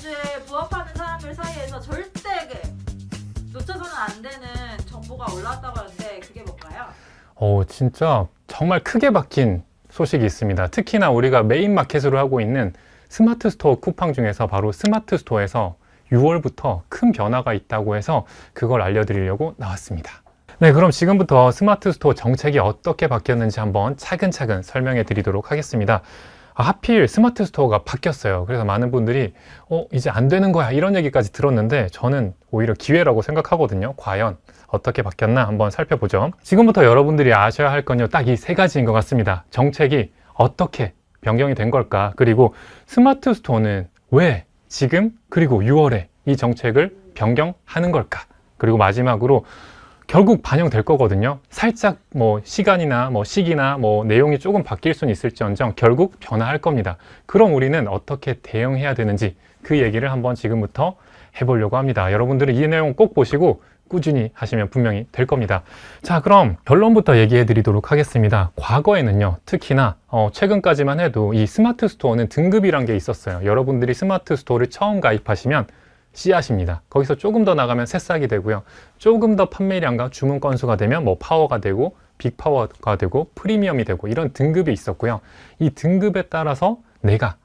법규에 부합하는 사람들 사이에서 절대 놓쳐서는 안 되는 정보가 올라왔다고 하는데 그게 뭔가요? 진짜 정말 크게 바뀐 소식이 있습니다. 특히나 우리가 메인 마켓으로 하고 있는 스마트 스토어 쿠팡 중에서 바로 스마트 스토어에서 6월부터 큰 변화가 있다고 해서 그걸 알려드리려고 나왔습니다. 네, 그럼 지금부터 스마트 스토어 정책이 어떻게 바뀌었는지 한번 차근차근 설명해 드리도록 하겠습니다. 하필 스마트 스토어가 바뀌었어요. 그래서 많은 분들이 이제 안 되는 거야 이런 얘기까지 들었는데 저는 오히려 기회라고 생각하거든요. 과연 어떻게 바뀌었나 한번 살펴보죠. 지금부터 여러분들이 아셔야 할 건요 딱 이 세 가지인 것 같습니다. 정책이 어떻게 변경이 된 걸까, 그리고 스마트 스토어는 왜 지금 그리고 6월에 이 정책을 변경하는 걸까, 그리고 마지막으로 결국 반영될 거거든요. 살짝 시간이나 시기나 내용이 조금 바뀔 수는 있을지언정 결국 변화할 겁니다. 그럼 우리는 어떻게 대응해야 되는지 그 얘기를 한번 지금부터 해보려고 합니다. 여러분들은 이 내용 꼭 보시고 꾸준히 하시면 분명히 될 겁니다. 자, 그럼 결론부터 얘기해 드리도록 하겠습니다. 과거에는요, 특히나 최근까지만 해도 이 스마트 스토어는 등급이란 게 있었어요. 여러분들이 스마트 스토어를 처음 가입하시면 씨앗입니다. 거기서 조금 더 나가면 새싹이 되고요. 조금 더 판매량과 주문 건수가 되면 파워가 되고 빅파워가 되고 프리미엄이 되고 이런 등급이 있었고요. 이 등급에 따라서 내가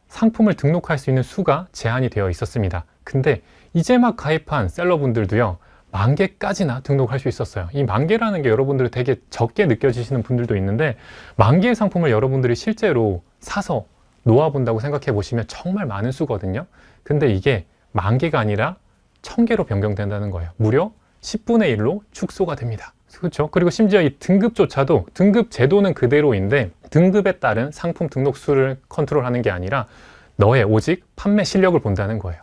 상품을 등록할 수 있는 수가 제한이 되어 있었습니다. 근데 이제 막 가입한 셀러분들도요, 10,000개까지나 등록할 수 있었어요. 이 10,000개라는 게 여러분들이 되게 적게 느껴지시는 분들도 있는데 10,000개의 상품을 여러분들이 실제로 사서 놓아본다고 생각해 보시면 정말 많은 수거든요. 근데 이게 10,000개가 아니라 1,000개로 변경된다는 거예요. 무려 10분의 1로 축소가 됩니다. 그렇죠? 그리고 심지어 이 등급조차도 등급 제도는 그대로인데 등급에 따른 상품 등록 수를 컨트롤하는 게 아니라 너의 오직 판매 실력을 본다는 거예요.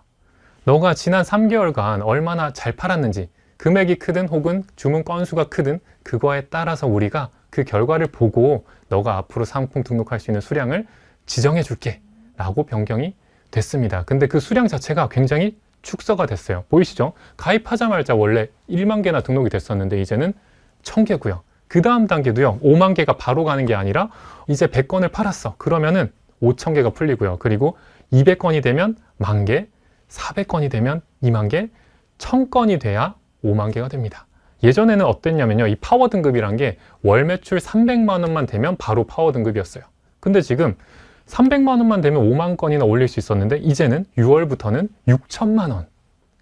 너가 지난 3개월간 얼마나 잘 팔았는지, 금액이 크든 혹은 주문 건수가 크든 그거에 따라서 우리가 그 결과를 보고 너가 앞으로 상품 등록할 수 있는 수량을 지정해 줄게 라고 변경이 됐습니다. 근데 그 수량 자체가 굉장히 축소가 됐어요. 보이시죠? 가입하자마자 원래 10,000개나 등록이 됐었는데 이제는 1,000개고요. 그 다음 단계도요, 50,000개가 바로 가는 게 아니라 이제 100건을 팔았어. 그러면은 5,000개가 풀리고요. 그리고 200건이 되면 10,000개, 400건이 되면 20,000개, 1,000건이 돼야 50,000개가 됩니다. 예전에는 어땠냐면요, 이 파워 등급이란 게 월 매출 300만 원만 되면 바로 파워 등급이었어요. 근데 지금 300만 원만 되면 5만 건이나 올릴 수 있었는데 이제는 6월부터는 6천만 원.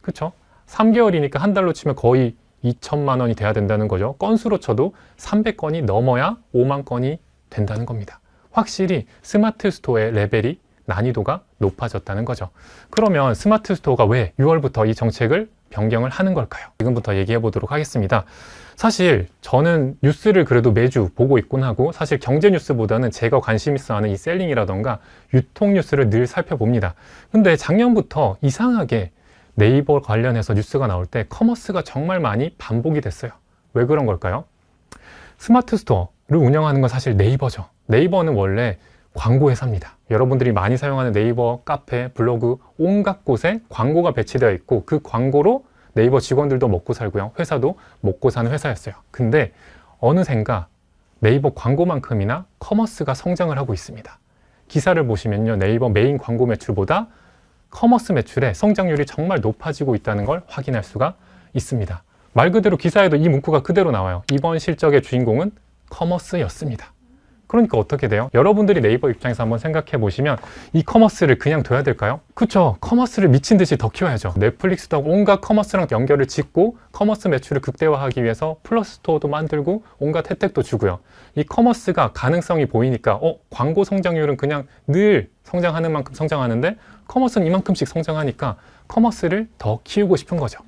그쵸? 3개월이니까 한 달로 치면 거의 2천만 원이 돼야 된다는 거죠. 건수로 쳐도 300건이 넘어야 5만 건이 된다는 겁니다. 확실히 스마트 스토어의 레벨이, 난이도가 높아졌다는 거죠. 그러면 스마트 스토어가 왜 6월부터 이 정책을 변경을 하는 걸까요? 지금부터 얘기해 보도록 하겠습니다. 사실 저는 뉴스를 그래도 매주 보고 있곤 하고, 사실 경제 뉴스보다는 제가 관심 있어 하는 이 셀링이라던가 유통 뉴스를 늘 살펴봅니다. 근데 작년부터 이상하게 네이버 관련해서 뉴스가 나올 때 커머스가 정말 많이 반복이 됐어요. 왜 그런 걸까요? 스마트 스토어를 운영하는 건 사실 네이버죠. 네이버는 원래 광고 회사입니다. 여러분들이 많이 사용하는 네이버, 카페, 블로그 온갖 곳에 광고가 배치되어 있고 그 광고로 네이버 직원들도 먹고 살고요. 회사도 먹고 사는 회사였어요. 근데 어느샌가 네이버 광고만큼이나 커머스가 성장을 하고 있습니다. 기사를 보시면요, 네이버 메인 광고 매출보다 커머스 매출의 성장률이 정말 높아지고 있다는 걸 확인할 수가 있습니다. 말 그대로 기사에도 이 문구가 그대로 나와요. 이번 실적의 주인공은 커머스였습니다. 그러니까 어떻게 돼요? 여러분들이 네이버 입장에서 한번 생각해 보시면 이 커머스를 그냥 둬야 될까요? 그쵸, 커머스를 미친 듯이 더 키워야죠. 넷플릭스도 하고 온갖 커머스랑 연결을 짓고 커머스 매출을 극대화하기 위해서 플러스 스토어도 만들고 온갖 혜택도 주고요. 이 커머스가 가능성이 보이니까 광고 성장률은 그냥 늘 성장하는 만큼 성장하는데 커머스는 이만큼씩 성장하니까 커머스를 더 키우고 싶은 거죠.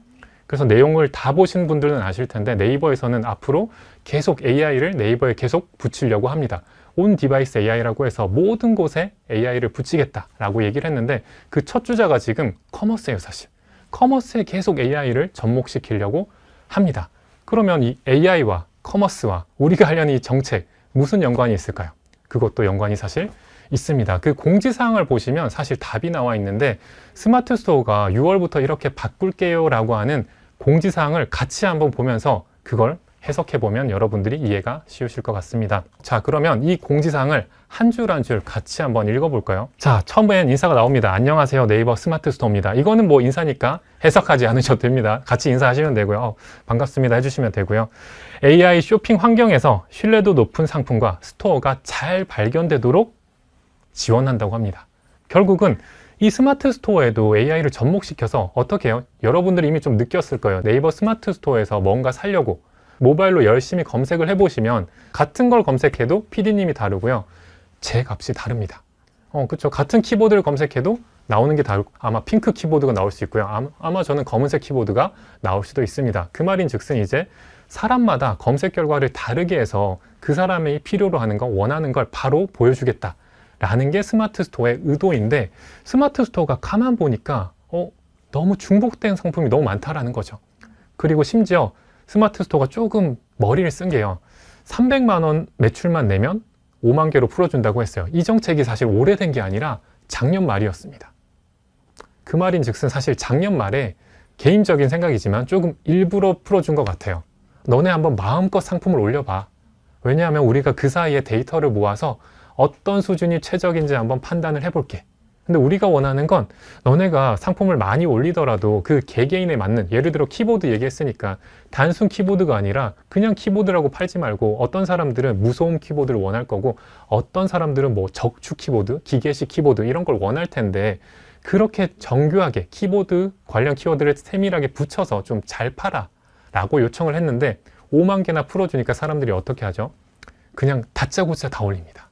그래서 내용을 다 보신 분들은 아실 텐데 네이버에서는 앞으로 계속 AI를 네이버에 계속 붙이려고 합니다. 온 디바이스 AI라고 해서 모든 곳에 AI를 붙이겠다라고 얘기를 했는데 그 첫 주자가 지금 커머스예요, 사실. 커머스에 계속 AI를 접목시키려고 합니다. 그러면 이 AI와 커머스와 우리가 하려는 이 정책 무슨 연관이 있을까요? 그것도 연관이 사실 있습니다. 그 공지사항을 보시면 사실 답이 나와 있는데 스마트 스토어가 6월부터 이렇게 바꿀게요 라고 하는 공지사항을 같이 한번 보면서 그걸 해석해보면 여러분들이 이해가 쉬우실 것 같습니다. 자, 그러면 이 공지사항을 한 줄 한 줄 같이 한번 읽어볼까요? 자, 처음엔 인사가 나옵니다. 안녕하세요, 네이버 스마트 스토어입니다. 이거는 뭐 인사니까 해석하지 않으셔도 됩니다. 같이 인사하시면 되고요. 반갑습니다 해주시면 되고요. AI 쇼핑 환경에서 신뢰도 높은 상품과 스토어가 잘 발견되도록 지원한다고 합니다. 결국은 이 스마트 스토어에도 AI를 접목시켜서 어떻게 해요? 여러분들이 이미 좀 느꼈을 거예요. 네이버 스마트 스토어에서 뭔가 사려고 모바일로 열심히 검색을 해보시면 같은 걸 검색해도 PD님이 다르고요. 제 값이 다릅니다. 그쵸. 같은 키보드를 검색해도 나오는 게 다르고 아마 핑크 키보드가 나올 수 있고요. 아마 저는 검은색 키보드가 나올 수도 있습니다. 그 말인 즉슨 이제 사람마다 검색 결과를 다르게 해서 그 사람이 필요로 하는 거, 원하는 걸 바로 보여주겠다 라는 게 스마트 스토어의 의도인데, 스마트 스토어가 가만 보니까 너무 중복된 상품이 너무 많다라는 거죠. 그리고 심지어 스마트 스토어가 조금 머리를 쓴 게요. 300만 원 매출만 내면 5만 개로 풀어준다고 했어요. 이 정책이 사실 오래된 게 아니라 작년 말이었습니다. 그 말인 즉슨 사실 작년 말에 개인적인 생각이지만 조금 일부러 풀어준 것 같아요. 너네 한번 마음껏 상품을 올려봐. 왜냐하면 우리가 그 사이에 데이터를 모아서 어떤 수준이 최적인지 한번 판단을 해볼게. 근데 우리가 원하는 건 너네가 상품을 많이 올리더라도 그 개개인에 맞는, 예를 들어 키보드 얘기했으니까 단순 키보드가 아니라 그냥 키보드라고 팔지 말고 어떤 사람들은 무소음 키보드를 원할 거고 어떤 사람들은 뭐 적축 키보드, 기계식 키보드 이런 걸 원할 텐데, 그렇게 정교하게 키보드 관련 키워드를 세밀하게 붙여서 좀 잘 팔아 라고 요청을 했는데 5만 개나 풀어주니까 사람들이 어떻게 하죠? 그냥 다짜고짜 다 올립니다.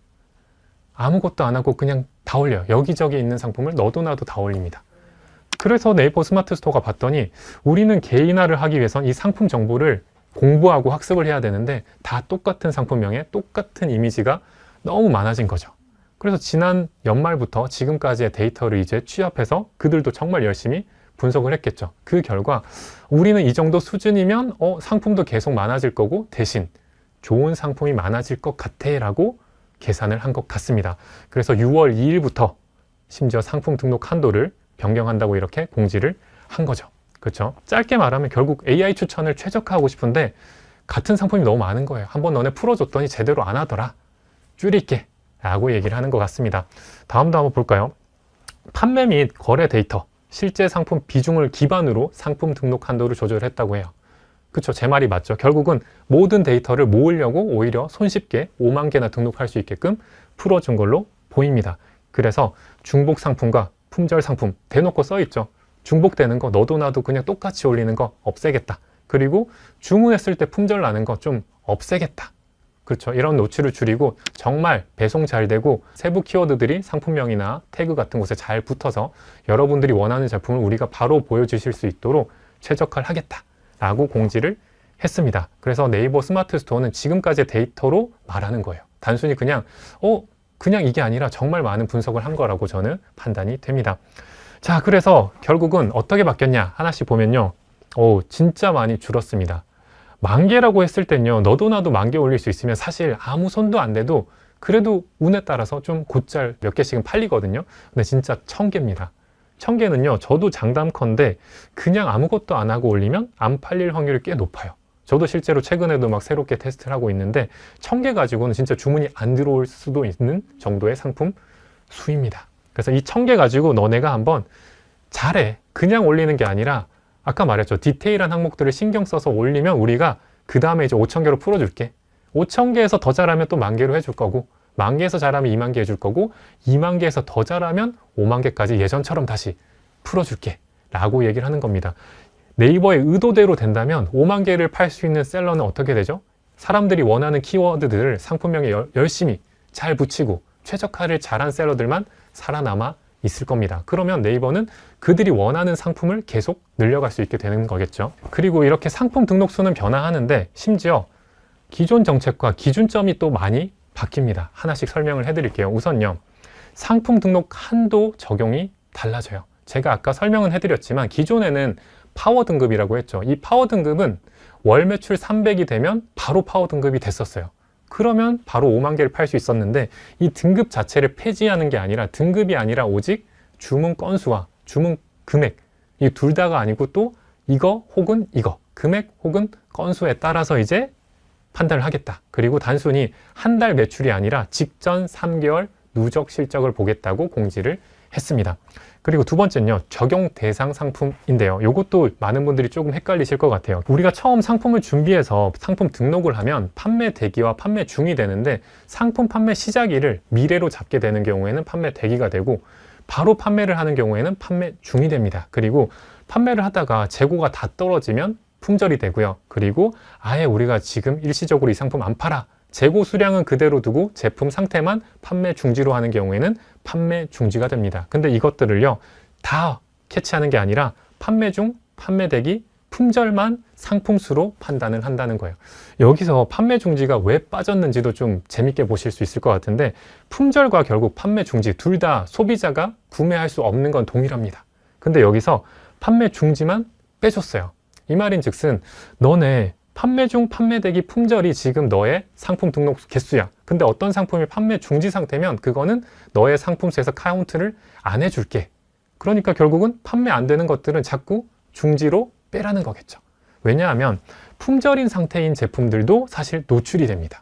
아무것도 안 하고 그냥 다 올려요. 여기저기 있는 상품을 너도 나도 다 올립니다. 그래서 네이버 스마트 스토어가 봤더니 우리는 개인화를 하기 위해선 이 상품 정보를 공부하고 학습을 해야 되는데 다 똑같은 상품명에 똑같은 이미지가 너무 많아진 거죠. 그래서 지난 연말부터 지금까지의 데이터를 이제 취합해서 그들도 정말 열심히 분석을 했겠죠. 그 결과 우리는 이 정도 수준이면 상품도 계속 많아질 거고 대신 좋은 상품이 많아질 것 같아 라고 계산을 한 것 같습니다. 그래서 6월 2일부터 심지어 상품 등록 한도를 변경한다고 이렇게 공지를 한 거죠. 그렇죠? 짧게 말하면 결국 AI 추천을 최적화하고 싶은데 같은 상품이 너무 많은 거예요. 한번 너네 풀어줬더니 제대로 안 하더라. 줄일게 라고 얘기를 하는 것 같습니다. 다음도 한번 볼까요? 판매 및 거래 데이터, 실제 상품 비중을 기반으로 상품 등록 한도를 조절했다고 해요. 그쵸, 제 말이 맞죠. 결국은 모든 데이터를 모으려고 오히려 손쉽게 5만 개나 등록할 수 있게끔 풀어준 걸로 보입니다. 그래서 중복 상품과 품절 상품 대놓고 써있죠. 중복되는 거 너도 나도 그냥 똑같이 올리는 거 없애겠다. 그리고 주문했을 때 품절 나는 거 좀 없애겠다. 그렇죠. 이런 노출을 줄이고 정말 배송 잘 되고 세부 키워드들이 상품명이나 태그 같은 곳에 잘 붙어서 여러분들이 원하는 제품을 우리가 바로 보여주실 수 있도록 최적화를 하겠다 라고 공지를 했습니다. 그래서 네이버 스마트 스토어는 지금까지의 데이터로 말하는 거예요. 단순히 그냥 이게 아니라 정말 많은 분석을 한 거라고 저는 판단이 됩니다. 자, 그래서 결국은 어떻게 바뀌었냐 하나씩 보면요. 진짜 많이 줄었습니다. 10,000개라고 했을 땐요, 너도 나도 10,000개 올릴 수 있으면 사실 아무 손도 안 대도 그래도 운에 따라서 좀 곧잘 몇 개씩은 팔리거든요. 근데 진짜 1,000개입니다. 1,000개는요, 저도 장담컨대 그냥 아무것도 안 하고 올리면 안 팔릴 확률이 꽤 높아요. 저도 실제로 최근에도 막 새롭게 테스트를 하고 있는데 1,000개 가지고는 진짜 주문이 안 들어올 수도 있는 정도의 상품 수입니다. 그래서 이 1,000개 가지고 너네가 한번 잘해. 그냥 올리는 게 아니라 아까 말했죠. 디테일한 항목들을 신경 써서 올리면 우리가 그 다음에 이제 5,000개로 풀어줄게. 5,000개에서 더 잘하면 또 10,000개로 해줄 거고 10,000개에서 잘하면 20,000개 해줄 거고 20,000개에서 더 잘하면 50,000개까지 예전처럼 다시 풀어줄게 라고 얘기를 하는 겁니다. 네이버의 의도대로 된다면 50,000개를 팔 수 있는 셀러는 어떻게 되죠? 사람들이 원하는 키워드들을 상품명에 열심히 잘 붙이고 최적화를 잘한 셀러들만 살아남아 있을 겁니다. 그러면 네이버는 그들이 원하는 상품을 계속 늘려갈 수 있게 되는 거겠죠. 그리고 이렇게 상품 등록수는 변화하는데 심지어 기존 정책과 기준점이 또 많이 바뀝니다. 하나씩 설명을 해드릴게요. 우선요, 상품 등록 한도 적용이 달라져요. 제가 아까 설명은 해드렸지만 기존에는 파워 등급이라고 했죠. 이 파워 등급은 월 매출 300이 되면 바로 파워 등급이 됐었어요. 그러면 바로 50,000개를 팔 수 있었는데 이 등급 자체를 폐지하는 게 아니라 등급이 아니라 오직 주문 건수와 주문 금액, 이 둘 다가 아니고 또 이거 혹은 이거, 금액 혹은 건수에 따라서 이제 판단을 하겠다. 그리고 단순히 한 달 매출이 아니라 직전 3개월 누적 실적을 보겠다고 공지를 했습니다. 그리고 두 번째는요, 적용 대상 상품인데요. 이것도 많은 분들이 조금 헷갈리실 것 같아요. 우리가 처음 상품을 준비해서 상품 등록을 하면 판매 대기와 판매 중이 되는데, 상품 판매 시작일을 미래로 잡게 되는 경우에는 판매 대기가 되고, 바로 판매를 하는 경우에는 판매 중이 됩니다. 그리고 판매를 하다가 재고가 다 떨어지면 품절이 되고요. 그리고 아예 우리가 지금 일시적으로 이 상품 안 팔아, 재고 수량은 그대로 두고 제품 상태만 판매 중지로 하는 경우에는 판매 중지가 됩니다. 근데 이것들을요, 다 캐치하는 게 아니라 판매 중, 판매 대기, 품절만 상품수로 판단을 한다는 거예요. 여기서 판매 중지가 왜 빠졌는지도 좀 재밌게 보실 수 있을 것 같은데, 품절과 결국 판매 중지 둘 다 소비자가 구매할 수 없는 건 동일합니다. 근데 여기서 판매 중지만 빼줬어요. 이 말인 즉슨 너네 판매 중, 판매 대기, 품절이 지금 너의 상품 등록 개수야. 근데 어떤 상품이 판매 중지 상태면 그거는 너의 상품수에서 카운트를 안 해줄게. 그러니까 결국은 판매 안 되는 것들은 자꾸 중지로 빼라는 거겠죠. 왜냐하면 품절인 상태인 제품들도 사실 노출이 됩니다.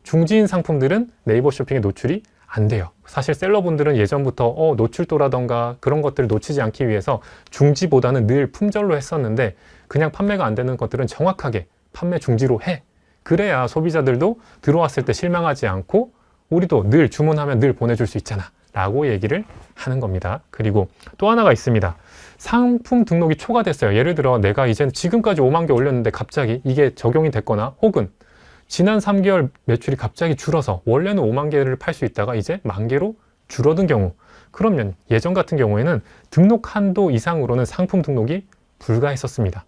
중지인 상품들은 네이버 쇼핑에 노출이 안 돼요. 사실 셀러분들은 예전부터 노출도라던가 그런 것들을 놓치지 않기 위해서 중지보다는 늘 품절로 했었는데, 그냥 판매가 안 되는 것들은 정확하게 판매 중지로 해. 그래야 소비자들도 들어왔을 때 실망하지 않고 우리도 늘 주문하면 늘 보내줄 수 있잖아 라고 얘기를 하는 겁니다. 그리고 또 하나가 있습니다. 상품 등록이 초과됐어요. 예를 들어 내가 이제 지금까지 5만 개 올렸는데 갑자기 이게 적용이 됐거나, 혹은 지난 3개월 매출이 갑자기 줄어서 원래는 5만 개를 팔 수 있다가 이제 1만 개로 줄어든 경우, 그러면 예전 같은 경우에는 등록 한도 이상으로는 상품 등록이 불가했었습니다.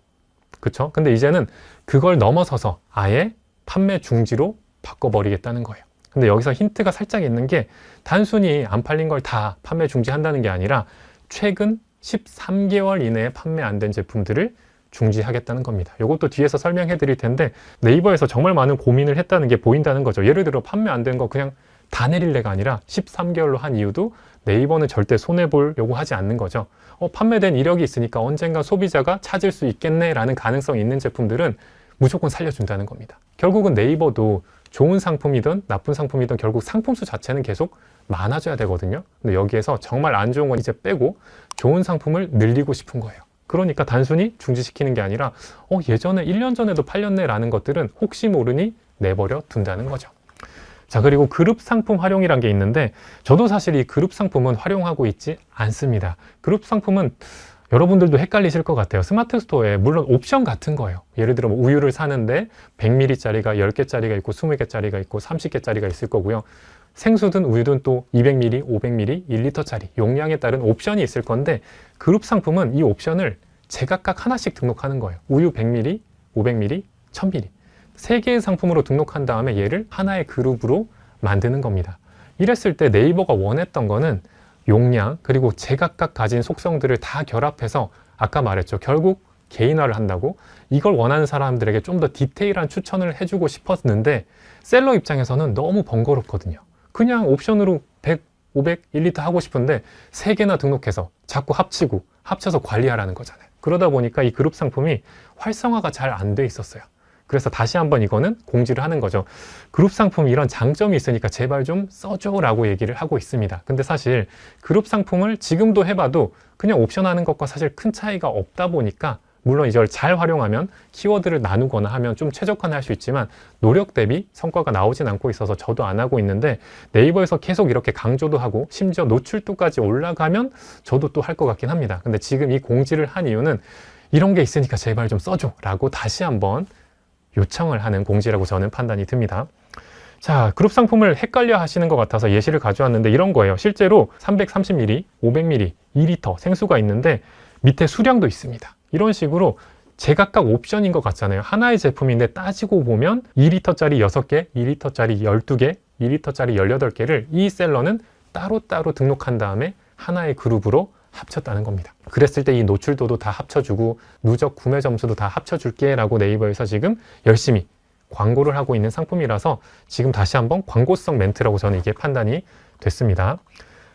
그쵸? 근데 이제는 그걸 넘어서서 아예 판매 중지로 바꿔버리겠다는 거예요. 근데 여기서 힌트가 살짝 있는 게, 단순히 안 팔린 걸 다 판매 중지한다는 게 아니라 최근 13개월 이내에 판매 안 된 제품들을 중지하겠다는 겁니다. 이것도 뒤에서 설명해 드릴 텐데, 네이버에서 정말 많은 고민을 했다는 게 보인다는 거죠. 예를 들어 판매 안 된 거 그냥 다 내릴래가 아니라 13개월로 한 이유도 네이버는 절대 손해보려고 하지 않는 거죠. 판매된 이력이 있으니까 언젠가 소비자가 찾을 수 있겠네 라는 가능성이 있는 제품들은 무조건 살려준다는 겁니다. 결국은 네이버도 좋은 상품이든 나쁜 상품이든 결국 상품수 자체는 계속 많아져야 되거든요. 근데 여기에서 정말 안 좋은 건 이제 빼고 좋은 상품을 늘리고 싶은 거예요. 그러니까 단순히 중지시키는 게 아니라 예전에 1년 전에도 팔렸네 라는 것들은 혹시 모르니 내버려 둔다는 거죠. 자, 그리고 그룹 상품 활용이란 게 있는데, 저도 사실 이 그룹 상품은 활용하고 있지 않습니다. 그룹 상품은 여러분들도 헷갈리실 것 같아요. 스마트 스토어에 물론 옵션 같은 거예요. 예를 들어 뭐 우유를 사는데 100ml짜리가 10개짜리가 있고 20개짜리가 있고 30개짜리가 있을 거고요. 생수든 우유든 또 200ml, 500ml, 1리터짜리 용량에 따른 옵션이 있을 건데, 그룹 상품은 이 옵션을 제각각 하나씩 등록하는 거예요. 우유 100ml, 500ml, 1000ml. 3개의 상품으로 등록한 다음에 얘를 하나의 그룹으로 만드는 겁니다. 이랬을 때 네이버가 원했던 거는 용량, 그리고 제각각 가진 속성들을 다 결합해서 아까 말했죠. 결국 개인화를 한다고, 이걸 원하는 사람들에게 좀 더 디테일한 추천을 해주고 싶었는데, 셀러 입장에서는 너무 번거롭거든요. 그냥 옵션으로 100, 500, 1리터 하고 싶은데 3개나 등록해서 자꾸 합치고 합쳐서 관리하라는 거잖아요. 그러다 보니까 이 그룹 상품이 활성화가 잘 안 돼 있었어요. 그래서 다시 한번 이거는 공지를 하는 거죠. 그룹 상품 이런 장점이 있으니까 제발 좀 써줘 라고 얘기를 하고 있습니다. 근데 사실 그룹 상품을 지금도 해봐도 그냥 옵션 하는 것과 사실 큰 차이가 없다 보니까, 물론 이걸 잘 활용하면 키워드를 나누거나 하면 좀 최적화는 할 수 있지만 노력 대비 성과가 나오진 않고 있어서 저도 안 하고 있는데, 네이버에서 계속 이렇게 강조도 하고 심지어 노출도까지 올라가면 저도 또 할 것 같긴 합니다. 근데 지금 이 공지를 한 이유는 이런 게 있으니까 제발 좀 써줘 라고 다시 한번 요청을 하는 공지라고 저는 판단이 듭니다. 자, 그룹 상품을 헷갈려 하시는 것 같아서 예시를 가져왔는데 이런 거예요. 실제로 330ml, 500ml, 2리터 생수가 있는데 밑에 수량도 있습니다. 이런 식으로 제각각 옵션인 것 같잖아요. 하나의 제품인데 따지고 보면 2리터짜리 6개, 2리터짜리 12개, 2리터짜리 18개를 이 셀러는 따로따로 등록한 다음에 하나의 그룹으로 합쳤다는 겁니다. 그랬을 때 이 노출도도 다 합쳐주고 누적 구매 점수도 다 합쳐줄게 라고 네이버에서 지금 열심히 광고를 하고 있는 상품이라서 지금 다시 한번 광고성 멘트라고 저는 이게 판단이 됐습니다.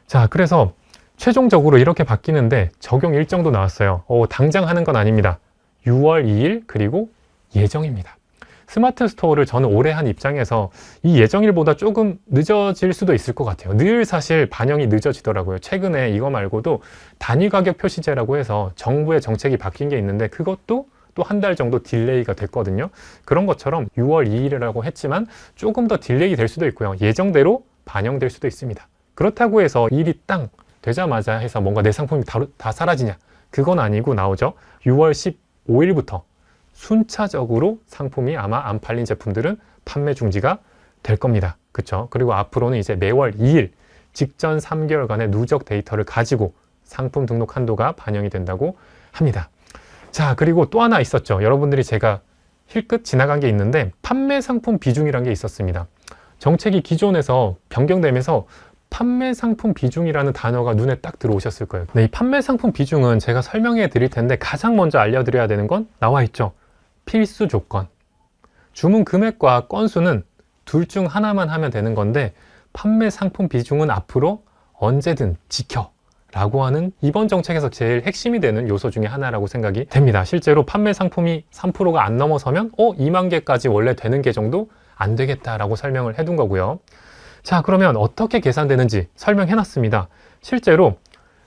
자, 그래서 최종적으로 이렇게 바뀌는데 적용 일정도 나왔어요. 당장 하는 건 아닙니다. 6월 2일 그리고 예정입니다. 스마트 스토어를 저는 오래 한 입장에서 이 예정일보다 조금 늦어질 수도 있을 것 같아요. 늘 사실 반영이 늦어지더라고요. 최근에 이거 말고도 단위 가격 표시제라고 해서 정부의 정책이 바뀐 게 있는데 그것도 또 한 달 정도 딜레이가 됐거든요. 그런 것처럼 6월 2일이라고 했지만 조금 더 딜레이 될 수도 있고요. 예정대로 반영될 수도 있습니다. 그렇다고 해서 일이 땅 되자마자 해서 뭔가 내 상품이 다 사라지냐? 그건 아니고 나오죠. 6월 15일부터 순차적으로 상품이 아마 안 팔린 제품들은 판매 중지가 될 겁니다. 그렇죠? 그리고 앞으로는 이제 매월 2일 직전 3개월간의 누적 데이터를 가지고 상품 등록 한도가 반영이 된다고 합니다. 자, 그리고 또 하나 있었죠. 여러분들이 제가 힐끗 지나간 게 있는데 판매 상품 비중이라는 게 있었습니다. 정책이 기존에서 변경되면서 판매 상품 비중이라는 단어가 눈에 딱 들어오셨을 거예요. 네, 이 판매 상품 비중은 제가 설명해 드릴 텐데 가장 먼저 알려드려야 되는 건 나와 있죠. 필수 조건. 주문 금액과 건수는 둘 중 하나만 하면 되는 건데 판매 상품 비중은 앞으로 언제든 지켜 라고 하는 이번 정책에서 제일 핵심이 되는 요소 중에 하나라고 생각이 됩니다. 실제로 판매 상품이 3%가 안 넘어서면 2만 개까지 원래 되는 게 정도 안 되겠다라고 설명을 해둔 거고요. 자, 그러면 어떻게 계산되는지 설명해 놨습니다. 실제로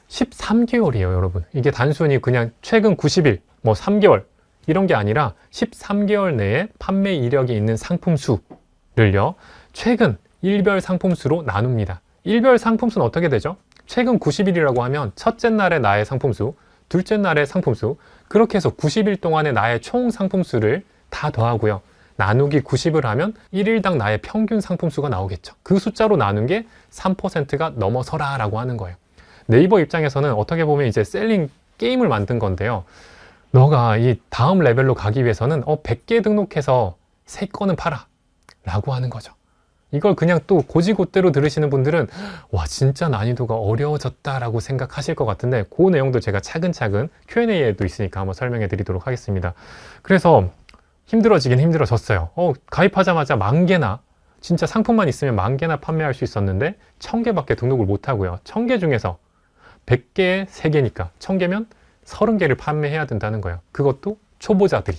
13개월이에요, 여러분. 이게 단순히 그냥 최근 90일, 3개월 이런 게 아니라 13개월 내에 판매 이력이 있는 상품 수를요, 최근 일별 상품 수로 나눕니다. 일별 상품 수는 어떻게 되죠? 최근 90일이라고 하면 첫째 날의 나의 상품 수, 둘째 날의 상품 수, 그렇게 해서 90일 동안의 나의 총 상품 수를 다 더하고요. 나누기 90을 하면 1일당 나의 평균 상품 수가 나오겠죠. 그 숫자로 나눈 게 3%가 넘어서라 라고 하는 거예요. 네이버 입장에서는 어떻게 보면 이제 셀링 게임을 만든 건데요. 너가 이 다음 레벨로 가기 위해서는 100개 등록해서 3건은 팔아 라고 하는 거죠. 이걸 그냥 또 고지고대로 들으시는 분들은 와, 진짜 난이도가 어려워졌다라고 생각하실 것 같은데 그 내용도 제가 차근차근 Q&A에도 있으니까 한번 설명해 드리도록 하겠습니다. 그래서 힘들어지긴 힘들어졌어요. 가입하자마자 10,000개나, 진짜 상품만 있으면 10,000개나 판매할 수 있었는데 1,000개밖에 등록을 못 하고요. 1,000개 중에서 100개에 3개니까 1,000개면 30개를 판매해야 된다는 거예요. 그것도 초보자들이.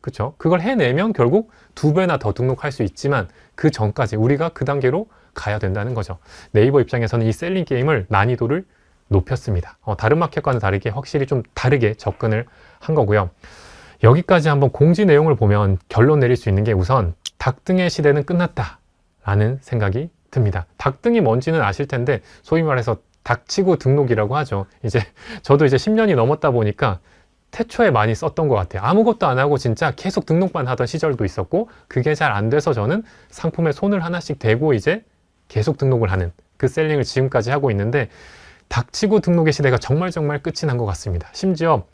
그렇죠? 그걸 해내면 결국 2배나 더 등록할 수 있지만 그 전까지 우리가 그 단계로 가야 된다는 거죠. 네이버 입장에서는 이 셀링 게임을 난이도를 높였습니다. 다른 마켓과는 다르게 확실히 좀 다르게 접근을 한 거고요. 여기까지 한번 공지 내용을 보면 결론 내릴 수 있는 게 우선 닭등의 시대는 끝났다 라는 생각이 듭니다. 닭등이 뭔지는 아실 텐데 소위 말해서 닥치고 등록이라고 하죠. 저도 이제 10년이 넘었다 보니까 태초에 많이 썼던 것 같아요. 아무것도 안 하고 진짜 계속 등록만 하던 시절도 있었고 그게 잘 안 돼서 저는 상품에 손을 하나씩 대고 이제 계속 등록을 하는 그 셀링을 지금까지 하고 있는데 닥치고 등록의 시대가 정말 끝이 난 것 같습니다. 심지어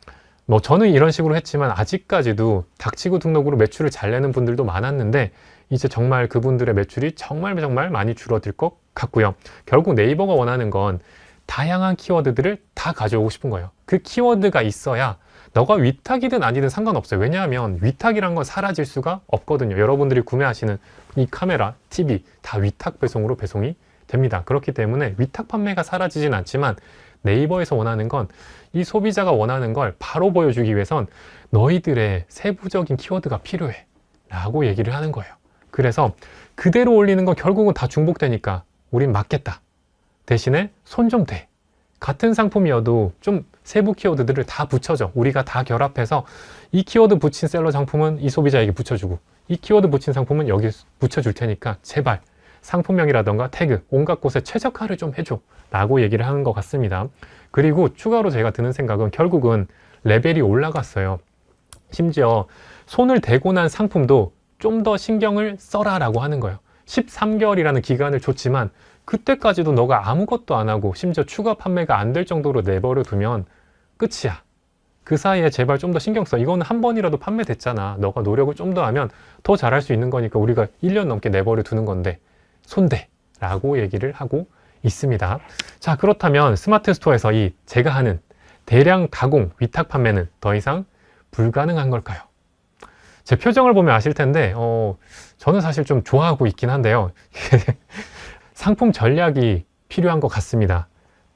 저는 이런 식으로 했지만 아직까지도 닥치고 등록으로 매출을 잘 내는 분들도 많았는데 이제 정말 그분들의 매출이 정말 많이 줄어들 것 같고요. 결국 네이버가 원하는 건 다양한 키워드들을 다 가져오고 싶은 거예요. 그 키워드가 있어야 너가 위탁이든 아니든 상관없어요. 왜냐하면 위탁이란 건 사라질 수가 없거든요. 여러분들이 구매하시는 이 카메라, TV 다 위탁 배송으로 배송이 됩니다. 그렇기 때문에 위탁 판매가 사라지진 않지만 네이버에서 원하는 건 이 소비자가 원하는 걸 바로 보여주기 위해선 너희들의 세부적인 키워드가 필요해 라고 얘기를 하는 거예요. 그래서 그대로 올리는 건 결국은 다 중복되니까 우린 맞겠다. 대신에 손 좀 대. 같은 상품이어도 좀 세부 키워드들을 다 붙여줘. 우리가 다 결합해서 이 키워드 붙인 셀러 상품은 이 소비자에게 붙여주고 이 키워드 붙인 상품은 여기 붙여줄 테니까 제발 상품명이라던가 태그 온갖 곳에 최적화를 좀 해줘 라고 얘기를 하는 것 같습니다. 그리고 추가로 제가 드는 생각은 결국은 레벨이 올라갔어요. 심지어 손을 대고 난 상품도 좀 더 신경을 써라 라고 하는 거예요. 13개월이라는 기간을 줬지만 그때까지도 너가 아무것도 안 하고 심지어 추가 판매가 안 될 정도로 내버려 두면 끝이야. 그 사이에 제발 좀 더 신경 써. 이거는 한 번이라도 판매됐잖아. 너가 노력을 좀 더 하면 더 잘할 수 있는 거니까 우리가 1년 넘게 내버려 두는 건데 손대 라고 얘기를 하고 있습니다. 자, 그렇다면 스마트 스토어에서 이 제가 하는 대량 가공 위탁 판매는 더 이상 불가능한 걸까요? 제 표정을 보면 아실 텐데 저는 사실 좀 좋아하고 있긴 한데요. 상품 전략이 필요한 것 같습니다.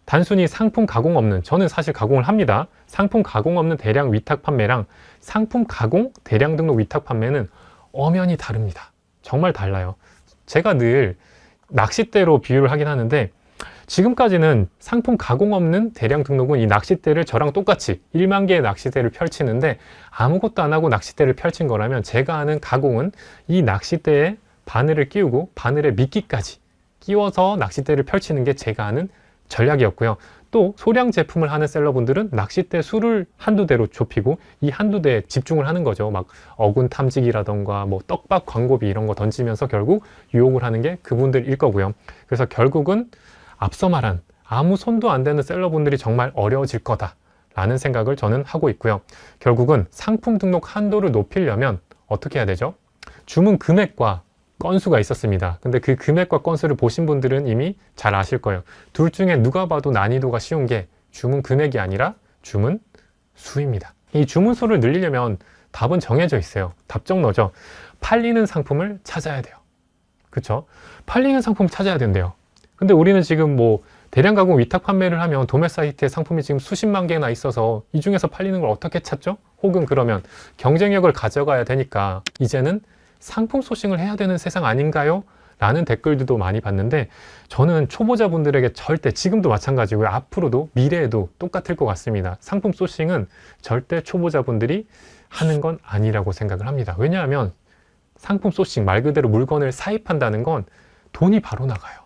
단순히 상품 가공 없는, 저는 사실 가공을 합니다. 상품 가공 없는 대량 위탁 판매랑 상품 가공 대량 등록 위탁 판매는 엄연히 다릅니다. 정말 달라요. 제가 늘 낚싯대로 비유를 하긴 하는데 지금까지는 상품 가공 없는 대량 등록은 이 낚싯대를 저랑 똑같이 1만 개의 낚싯대를 펼치는데 아무것도 안 하고 낚싯대를 펼친 거라면 제가 하는 가공은 이 낚싯대에 바늘을 끼우고 바늘에 미끼까지 끼워서 낚싯대를 펼치는 게 제가 하는 전략이었고요. 또 소량 제품을 하는 셀러분들은 낚싯대 수를 한두 대로 좁히고 이 한두 대에 집중을 하는 거죠. 막 어군 탐지기라던가 뭐 떡밥 광고비 이런 거 던지면서 결국 유혹을 하는 게 그분들일 거고요. 그래서 결국은 앞서 말한 아무 손도 안 대는 셀러분들이 정말 어려워질 거다라는 생각을 저는 하고 있고요. 결국은 상품 등록 한도를 높이려면 어떻게 해야 되죠? 주문 금액과 건수가 있었습니다. 근데 그 금액과 건수를 보신 분들은 이미 잘 아실 거예요. 둘 중에 누가 봐도 난이도가 쉬운 게 주문 금액이 아니라 주문 수입니다. 이 주문 수를 늘리려면 답은 정해져 있어요. 답정너죠. 팔리는 상품을 찾아야 돼요. 그쵸? 팔리는 상품 찾아야 된대요. 근데 우리는 지금 뭐 대량 가공 위탁 판매를 하면 도매 사이트에 상품이 지금 수십만 개나 있어서 이 중에서 팔리는 걸 어떻게 찾죠? 혹은 그러면 경쟁력을 가져가야 되니까 이제는 상품 소싱을 해야 되는 세상 아닌가요? 라는 댓글들도 많이 봤는데 저는 초보자분들에게 절대 지금도 마찬가지고요. 앞으로도 미래에도 똑같을 것 같습니다. 상품 소싱은 절대 초보자분들이 하는 건 아니라고 생각을 합니다. 왜냐하면 상품 소싱 말 그대로 물건을 사입한다는 건 돈이 바로 나가요.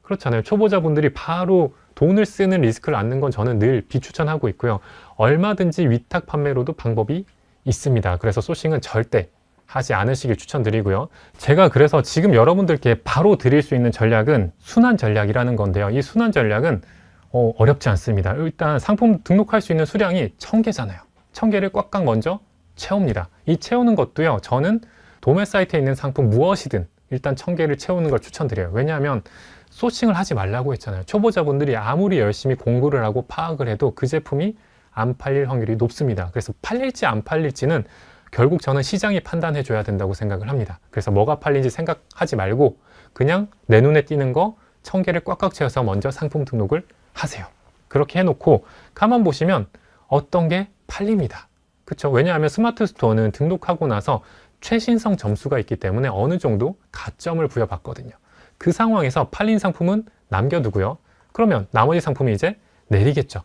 그렇잖아요. 초보자분들이 바로 돈을 쓰는 리스크를 안는 건 저는 늘 비추천하고 있고요. 얼마든지 위탁 판매로도 방법이 있습니다. 그래서 소싱은 절대 하지 않으시길 추천드리고요. 제가 그래서 지금 여러분들께 바로 드릴 수 있는 전략은 순환 전략이라는 건데요. 이 순환 전략은 어렵지 않습니다. 일단 상품 등록할 수 있는 수량이 1000개잖아요. 1000개를 꽉꽉 먼저 채웁니다. 이 채우는 것도요. 저는 도매 사이트에 있는 상품 무엇이든 일단 1000개를 채우는 걸 추천드려요. 왜냐하면 소싱을 하지 말라고 했잖아요. 초보자분들이 아무리 열심히 공부를 하고 파악을 해도 그 제품이 안 팔릴 확률이 높습니다. 그래서 팔릴지 안 팔릴지는 결국 저는 시장이 판단해 줘야 된다고 생각을 합니다. 그래서 뭐가 팔린지 생각하지 말고 그냥 내 눈에 띄는 거 1000개를 꽉꽉 채워서 먼저 상품 등록을 하세요. 그렇게 해놓고 가만 보시면 어떤 게 팔립니다. 그렇죠? 왜냐하면 스마트 스토어는 등록하고 나서 최신성 점수가 있기 때문에 어느 정도 가점을 부여받거든요. 그 상황에서 팔린 상품은 남겨두고요. 그러면 나머지 상품이 이제 내리겠죠.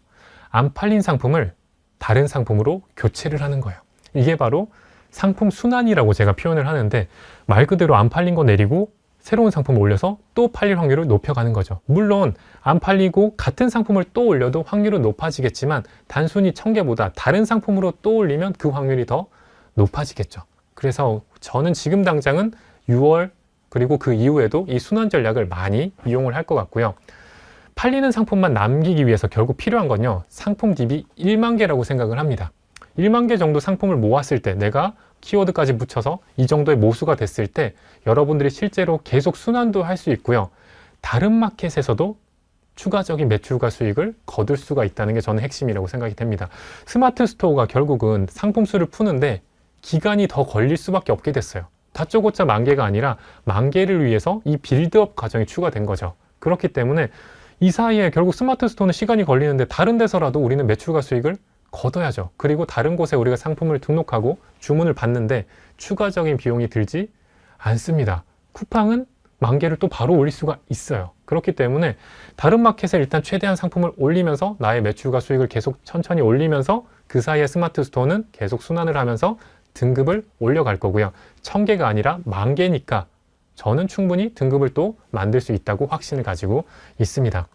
안 팔린 상품을 다른 상품으로 교체를 하는 거예요. 이게 바로 상품 순환이라고 제가 표현을 하는데 말 그대로 안 팔린 거 내리고 새로운 상품을 올려서 또 팔릴 확률을 높여가는 거죠. 물론 안 팔리고 같은 상품을 또 올려도 확률은 높아지겠지만 단순히 1000개보다 다른 상품으로 또 올리면 그 확률이 더 높아지겠죠. 그래서 저는 지금 당장은 6월 그리고 그 이후에도 이 순환 전략을 많이 이용을 할 것 같고요. 팔리는 상품만 남기기 위해서 결국 필요한 건요. 상품 DB 1만 개라고 생각을 합니다. 1만 개 정도 상품을 모았을 때 내가 키워드까지 붙여서 이 정도의 모수가 됐을 때 여러분들이 실제로 계속 순환도 할 수 있고요. 다른 마켓에서도 추가적인 매출과 수익을 거둘 수가 있다는 게 저는 핵심이라고 생각이 됩니다. 스마트 스토어가 결국은 상품 수를 푸는데 기간이 더 걸릴 수밖에 없게 됐어요. 다쪼고짜 10,000개가 아니라 10,000개를 위해서 이 빌드업 과정이 추가된 거죠. 그렇기 때문에 이 사이에 결국 스마트 스토어는 시간이 걸리는데 다른 데서라도 우리는 매출과 수익을 거둬야죠. 그리고 다른 곳에 우리가 상품을 등록하고 주문을 받는데 추가적인 비용이 들지 않습니다. 쿠팡은 10,000개를 또 바로 올릴 수가 있어요. 그렇기 때문에 다른 마켓에 일단 최대한 상품을 올리면서 나의 매출과 수익을 계속 천천히 올리면서 그 사이에 스마트 스토어는 계속 순환을 하면서 등급을 올려갈 거고요. 1000개가 아니라 10,000개니까 저는 충분히 등급을 또 만들 수 있다고 확신을 가지고 있습니다.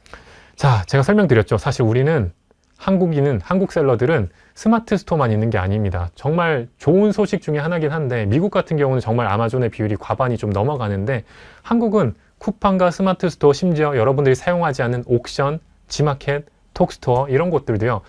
자, 제가 설명드렸죠. 사실 우리는 한국 셀러들은 스마트 스토어만 있는 게 아닙니다. 정말 좋은 소식 중에 하나긴 한데 미국 같은 경우는 정말 아마존의 비율이 과반이 좀 넘어가는데 한국은 쿠팡과 스마트 스토어 심지어 여러분들이 사용하지 않는 옥션, 지마켓, 톡스토어 이런 곳들도요.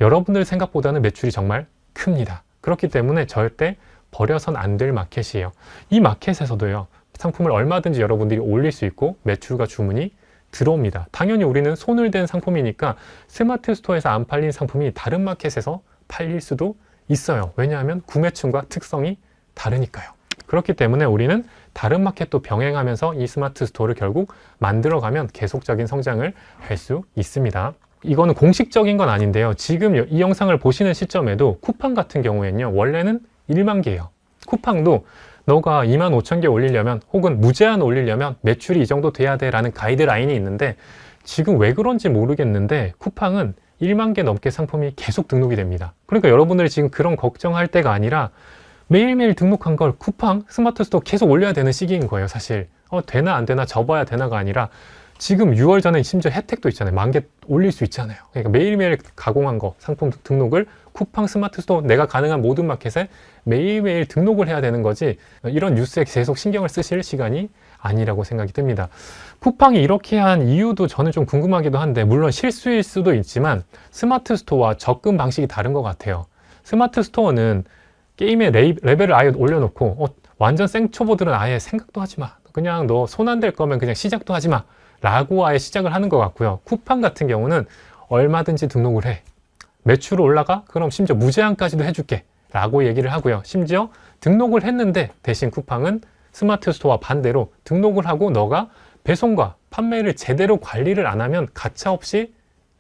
여러분들 생각보다는 매출이 정말 큽니다. 그렇기 때문에 절대 버려선 안 될 마켓이에요. 이 마켓에서도요. 상품을 얼마든지 여러분들이 올릴 수 있고 매출과 주문이 들어옵니다. 당연히 우리는 손을 댄 상품이니까 스마트 스토어에서 안 팔린 상품이 다른 마켓에서 팔릴 수도 있어요. 왜냐하면 구매층과 특성이 다르니까요. 그렇기 때문에 우리는 다른 마켓도 병행하면서 이 스마트 스토어를 결국 만들어가면 계속적인 성장을 할 수 있습니다. 이거는 공식적인 건 아닌데요. 지금 이 영상을 보시는 시점에도 쿠팡 같은 경우에는요. 원래는 1만 개예요. 쿠팡도 너가 25,000개 올리려면 혹은 무제한 올리려면 매출이 이 정도 돼야 돼 라는 가이드라인이 있는데 지금 왜 그런지 모르겠는데 쿠팡은 1만 개 넘게 상품이 계속 등록이 됩니다. 그러니까 여러분들이 지금 그런 걱정할 때가 아니라 매일매일 등록한 걸 쿠팡 스마트 스토어 계속 올려야 되는 시기인 거예요. 사실 되나 안 되나 접어야 되나가 아니라 지금 6월 전에 심지어 혜택도 있잖아요. 10,000개 올릴 수 있잖아요. 그러니까 매일매일 가공한 거 상품 등록을 쿠팡 스마트 스토어 내가 가능한 모든 마켓에 매일매일 등록을 해야 되는 거지 이런 뉴스에 계속 신경을 쓰실 시간이 아니라고 생각이 듭니다. 쿠팡이 이렇게 한 이유도 저는 좀 궁금하기도 한데 물론 실수일 수도 있지만 스마트 스토어와 접근 방식이 다른 것 같아요. 스마트 스토어는 게임의 레벨을 아예 올려놓고 완전 생초보들은 아예 생각도 하지 마. 그냥 너 손 안 댈 거면 그냥 시작도 하지 마. 라고 아예 시작을 하는 것 같고요. 쿠팡 같은 경우는 얼마든지 등록을 해. 매출 올라가? 그럼 심지어 무제한까지도 해줄게. 라고 얘기를 하고요. 심지어 등록을 했는데 대신 쿠팡은 스마트 스토어와 반대로 등록을 하고 너가 배송과 판매를 제대로 관리를 안 하면 가차없이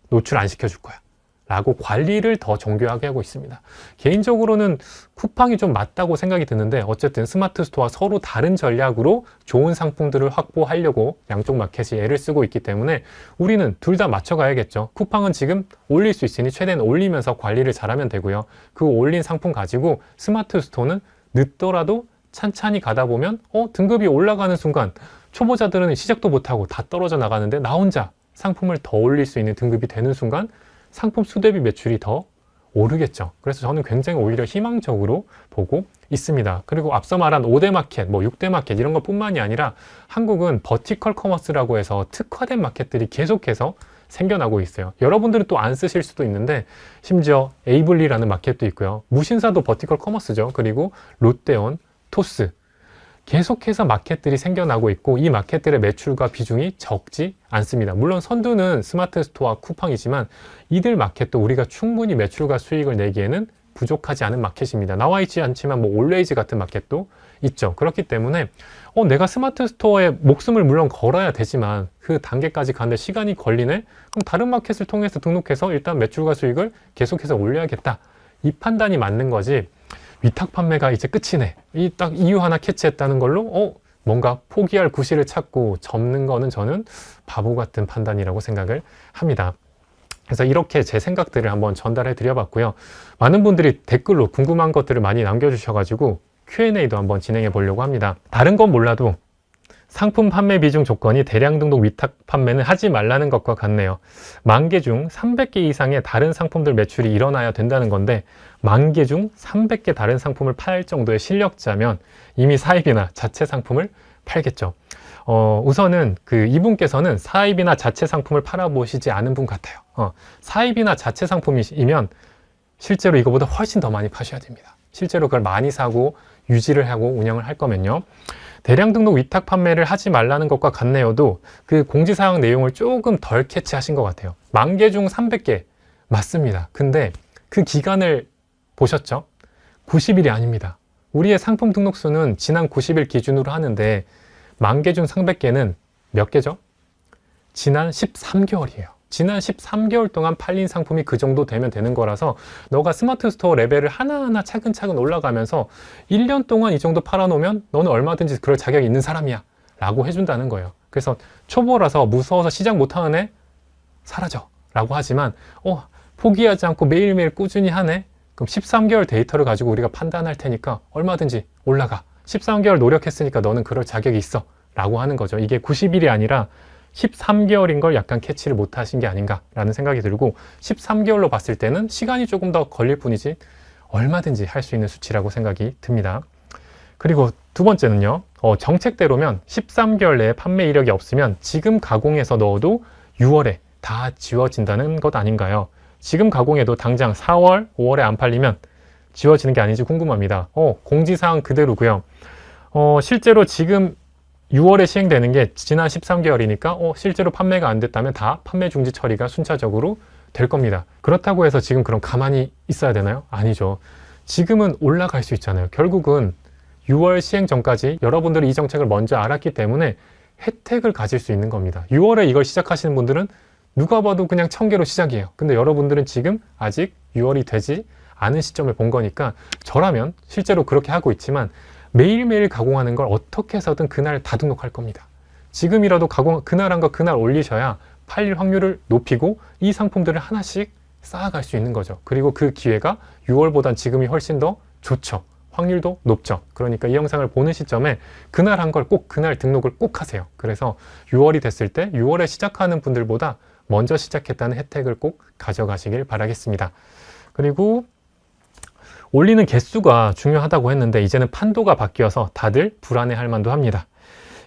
노출 안 시켜줄 거야. 라고 관리를 더 정교하게 하고 있습니다. 개인적으로는 쿠팡이 좀 맞다고 생각이 드는데 어쨌든 스마트 스토어와 서로 다른 전략으로 좋은 상품들을 확보하려고 양쪽 마켓이 애를 쓰고 있기 때문에 우리는 둘 다 맞춰가야겠죠. 쿠팡은 지금 올릴 수 있으니 최대한 올리면서 관리를 잘하면 되고요. 그 올린 상품 가지고 스마트 스토어는 늦더라도 찬찬히 가다 보면 등급이 올라가는 순간 초보자들은 시작도 못하고 다 떨어져 나가는데 나 혼자 상품을 더 올릴 수 있는 등급이 되는 순간 상품 수 대비 매출이 더 오르겠죠. 그래서 저는 굉장히 오히려 희망적으로 보고 있습니다. 그리고 앞서 말한 5대 마켓, 6대 마켓 이런 것뿐만이 아니라 한국은 버티컬 커머스라고 해서 특화된 마켓들이 계속해서 생겨나고 있어요. 여러분들은 또 안 쓰실 수도 있는데 심지어 에이블리라는 마켓도 있고요. 무신사도 버티컬 커머스죠. 그리고 롯데온, 토스 계속해서 마켓들이 생겨나고 있고 이 마켓들의 매출과 비중이 적지 않습니다. 물론 선두는 스마트 스토어와 쿠팡이지만 이들 마켓도 우리가 충분히 매출과 수익을 내기에는 부족하지 않은 마켓입니다. 나와 있지 않지만 올레이즈 같은 마켓도 있죠. 그렇기 때문에 내가 스마트 스토어에 목숨을 물론 걸어야 되지만 그 단계까지 가는데 시간이 걸리네? 그럼 다른 마켓을 통해서 등록해서 일단 매출과 수익을 계속해서 올려야겠다. 이 판단이 맞는 거지 위탁 판매가 이제 끝이네. 딱 이유 하나 캐치했다는 걸로 뭔가 포기할 구실을 찾고 접는 거는 저는 바보 같은 판단이라고 생각을 합니다. 그래서 이렇게 제 생각들을 한번 전달해 드려봤고요. 많은 분들이 댓글로 궁금한 것들을 많이 남겨주셔가지고 Q&A도 한번 진행해 보려고 합니다. 다른 건 몰라도 상품 판매 비중 조건이 대량 등록 위탁 판매는 하지 말라는 것과 같네요. 10,000개 중 300개 이상의 다른 상품들 매출이 일어나야 된다는 건데 10,000개 중 300개 다른 상품을 팔 정도의 실력자면 이미 사입이나 자체 상품을 팔겠죠. 우선은 이분께서는 사입이나 자체 상품을 팔아보시지 않은 분 같아요. 사입이나 자체 상품이면 실제로 이거보다 훨씬 더 많이 파셔야 됩니다. 실제로 그걸 많이 사고 유지를 하고 운영을 할 거면요. 대량 등록 위탁 판매를 하지 말라는 것과 같네요도 그 공지사항 내용을 조금 덜 캐치하신 것 같아요. 10,000개 중 300개 맞습니다. 근데 그 기간을 보셨죠? 90일이 아닙니다. 우리의 상품 등록 수는 지난 90일 기준으로 하는데 10,000개 중 300개는 몇 개죠? 지난 13개월이에요. 지난 13개월 동안 팔린 상품이 그 정도 되면 되는 거라서 너가 스마트 스토어 레벨을 하나하나 차근차근 올라가면서 1년 동안 이 정도 팔아놓으면 너는 얼마든지 그럴 자격이 있는 사람이야 라고 해준다는 거예요. 그래서 초보라서 무서워서 시작 못하는 애 사라져 라고 하지만 포기하지 않고 매일매일 꾸준히 하네? 그럼 13개월 데이터를 가지고 우리가 판단할 테니까 얼마든지 올라가. 13개월 노력했으니까 너는 그럴 자격이 있어 라고 하는 거죠. 이게 90일이 아니라 13개월인 걸 약간 캐치를 못 하신 게 아닌가라는 생각이 들고 13개월로 봤을 때는 시간이 조금 더 걸릴 뿐이지 얼마든지 할 수 있는 수치라고 생각이 듭니다. 그리고 두 번째는요. 정책대로면 13개월 내에 판매 이력이 없으면 지금 가공해서 넣어도 6월에 다 지워진다는 것 아닌가요? 지금 가공해도 당장 4월, 5월에 안 팔리면 지워지는 게 아닌지 궁금합니다. 공지사항 그대로고요. 실제로 지금 6월에 시행되는 게 지난 13개월이니까 실제로 판매가 안 됐다면 다 판매 중지 처리가 순차적으로 될 겁니다. 그렇다고 해서 지금 그럼 가만히 있어야 되나요? 아니죠. 지금은 올라갈 수 있잖아요. 결국은 6월 시행 전까지 여러분들이 이 정책을 먼저 알았기 때문에 혜택을 가질 수 있는 겁니다. 6월에 이걸 시작하시는 분들은 누가 봐도 그냥 1,000개로 시작이에요. 근데 여러분들은 지금 아직 6월이 되지 않은 시점을 본 거니까 저라면 실제로 그렇게 하고 있지만 매일매일 가공하는 걸 어떻게 해서든 그날 다 등록할 겁니다. 지금이라도 그날 한 거 그날 올리셔야 팔릴 확률을 높이고 이 상품들을 하나씩 쌓아갈 수 있는 거죠. 그리고 그 기회가 6월보단 지금이 훨씬 더 좋죠. 확률도 높죠. 그러니까 이 영상을 보는 시점에 그날 한 걸 꼭 그날 등록을 꼭 하세요. 그래서 6월이 됐을 때 6월에 시작하는 분들보다 먼저 시작했다는 혜택을 꼭 가져가시길 바라겠습니다. 그리고 올리는 개수가 중요하다고 했는데 이제는 판도가 바뀌어서 다들 불안해할 만도 합니다.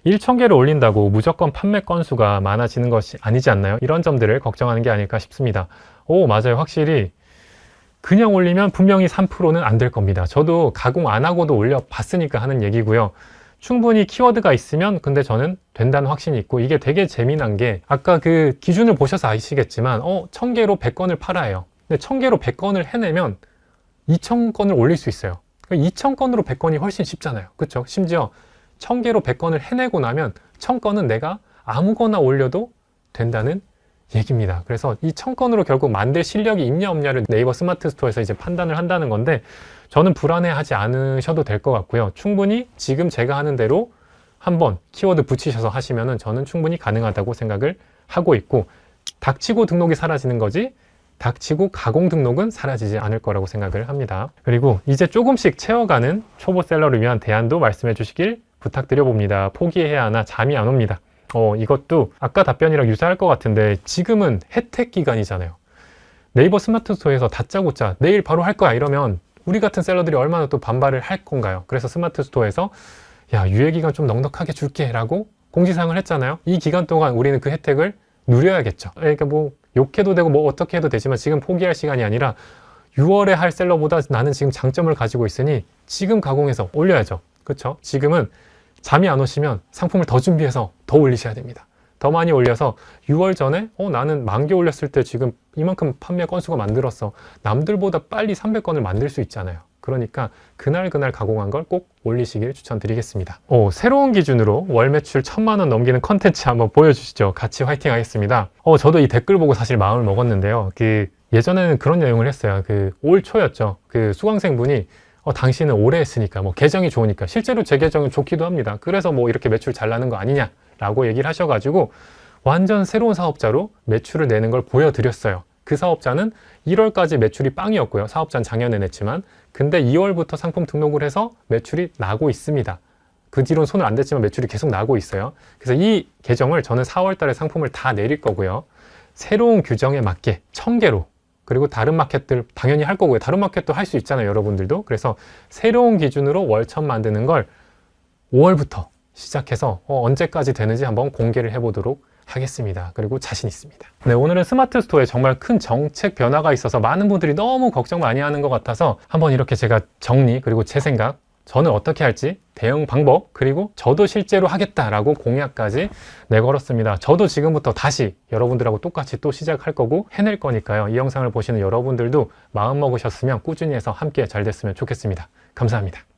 1,000개를 올린다고 무조건 판매 건수가 많아지는 것이 아니지 않나요? 이런 점들을 걱정하는 게 아닐까 싶습니다. 오, 맞아요. 확실히 그냥 올리면 분명히 3%는 안 될 겁니다. 저도 가공 안 하고도 올려봤으니까 하는 얘기고요. 충분히 키워드가 있으면 근데 저는 된다는 확신이 있고, 이게 되게 재미난 게 아까 그 기준을 보셔서 아시겠지만 1,000개로 100건을 팔아요. 근데 1,000개로 100건을 해내면 2,000건을 올릴 수 있어요. 2,000건으로 100건이 훨씬 쉽잖아요. 그렇죠? 심지어 1,000개로 100건을 해내고 나면 1,000건은 내가 아무거나 올려도 된다는 얘기입니다. 그래서 이 1,000건으로 결국 만들 실력이 있냐 없냐를 네이버 스마트 스토어에서 이제 판단을 한다는 건데, 저는 불안해하지 않으셔도 될 것 같고요. 충분히 지금 제가 하는 대로 한번 키워드 붙이셔서 하시면은 저는 충분히 가능하다고 생각을 하고 있고, 닥치고 등록이 사라지는 거지 닥치고 가공 등록은 사라지지 않을 거라고 생각을 합니다. 그리고 이제 조금씩 채워가는 초보 셀러를 위한 대안도 말씀해 주시길 부탁드려 봅니다. 포기해야 하나 잠이 안 옵니다. 이것도 아까 답변이랑 유사할 것 같은데, 지금은 혜택 기간이잖아요. 네이버 스마트 스토어에서 다짜고짜 내일 바로 할 거야 이러면 우리 같은 셀러들이 얼마나 또 반발을 할 건가요? 그래서 스마트 스토어에서 야, 유예 기간 좀 넉넉하게 줄게 라고 공지사항을 했잖아요. 이 기간 동안 우리는 그 혜택을 누려야겠죠. 그러니까 뭐 욕해도 되고 뭐 어떻게 해도 되지만 지금 포기할 시간이 아니라 6월에 할 셀러보다 나는 지금 장점을 가지고 있으니 지금 가공해서 올려야죠. 그렇죠? 지금은 잠이 안 오시면 상품을 더 준비해서 더 올리셔야 됩니다. 더 많이 올려서 6월 전에 나는 10,000개 올렸을 때 지금 이만큼 판매 건수가 만들었어. 남들보다 빨리 300건을 만들 수 있잖아요. 그러니까 그날 가공한 걸 꼭 올리시길 추천드리겠습니다. 새로운 기준으로 월 매출 1,000만 원 넘기는 컨텐츠 한번 보여주시죠. 같이 화이팅 하겠습니다. 저도 이 댓글 보고 사실 마음을 먹었는데요. 예전에는 그런 내용을 했어요. 올 초였죠. 수강생분이 당신은 오래 했으니까 계정이 좋으니까, 실제로 제 계정은 좋기도 합니다. 그래서 이렇게 매출 잘 나는 거 아니냐라고 얘기를 하셔가지고 완전 새로운 사업자로 매출을 내는 걸 보여드렸어요. 그 사업자는 1월까지 매출이 빵이었고요. 사업자는 작년에 냈지만, 근데 2월부터 상품 등록을 해서 매출이 나고 있습니다. 그 뒤로는 손을 안 댔지만 매출이 계속 나고 있어요. 그래서 이 계정을 저는 4월 달에 상품을 다 내릴 거고요. 새로운 규정에 맞게 1,000개로, 그리고 다른 마켓들 당연히 할 거고요. 다른 마켓도 할 수 있잖아요, 여러분들도. 그래서 새로운 기준으로 월천 만드는 걸 5월부터 시작해서 언제까지 되는지 한번 공개를 해보도록 하겠습니다. 그리고 자신 있습니다. 네, 오늘은 스마트 스토어에 정말 큰 정책 변화가 있어서 많은 분들이 너무 걱정 많이 하는 것 같아서 한번 이렇게 제가 정리, 그리고 제 생각, 저는 어떻게 할지, 대응 방법, 그리고 저도 실제로 하겠다라고 공약까지 내걸었습니다. 저도 지금부터 다시 여러분들하고 똑같이 또 시작할 거고 해낼 거니까요. 이 영상을 보시는 여러분들도 마음 먹으셨으면 꾸준히 해서 함께 잘 됐으면 좋겠습니다. 감사합니다.